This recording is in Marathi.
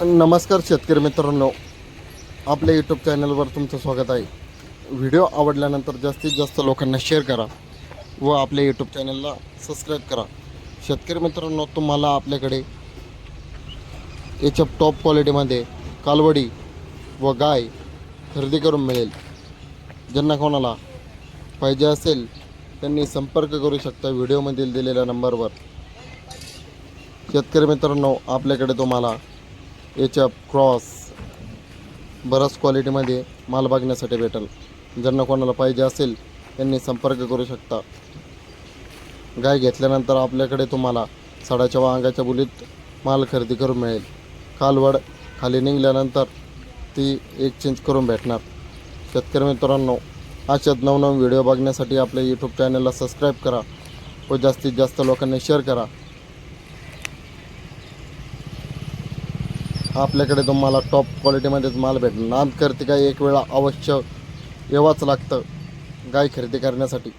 नमस्कार शेतकरी मित्रांनो, आपल्या यूट्यूब चॅनलवर तुमचं स्वागत आहे. व्हिडिओ आवडल्यानंतर जास्तीत जास्त लोकांना शेअर करा व आपल्या यूट्यूब चॅनलला सबस्क्राईब करा. शेतकरी मित्रांनो, तुम्हाला आपल्याकडे याच्या टॉप क्वालिटीमध्ये कालवडी व गाय खरेदी करून मिळेल. ज्यांना कोणाला पाहिजे असेल त्यांनी संपर्क करू शकता व्हिडिओमधील दिलेल्या नंबरवर. शेतकरी मित्रांनो, आपल्याकडे तुम्हाला याच्या क्रॉस बराच क्वालिटीमध्ये माल बघण्यासाठी भेटेल. ज्यांना कोणाला पाहिजे असेल त्यांनी संपर्क करू शकता. गाय घेतल्यानंतर आपल्याकडे तुम्हाला साडाच्या व अंगाच्या बोलीत माल खरेदी करून मिळेल. कालवड खाली निघाल्यानंतर ती एक्सचेंज करून भेटणार. शेतकरी मित्रांनो, अशाच नवनवीन व्हिडिओ बघण्यासाठी आपल्या यूट्यूब चॅनलला सबस्क्राईब करा व जास्तीत जास्त लोकांनी शेअर करा. आपल्याकडे तुम्हाला टॉप क्वालिटीमध्येच माल भेटणार. नाद करते काय, एक वेळा अवश्य यावंच लागतं गाय खरेदी करण्यासाठी.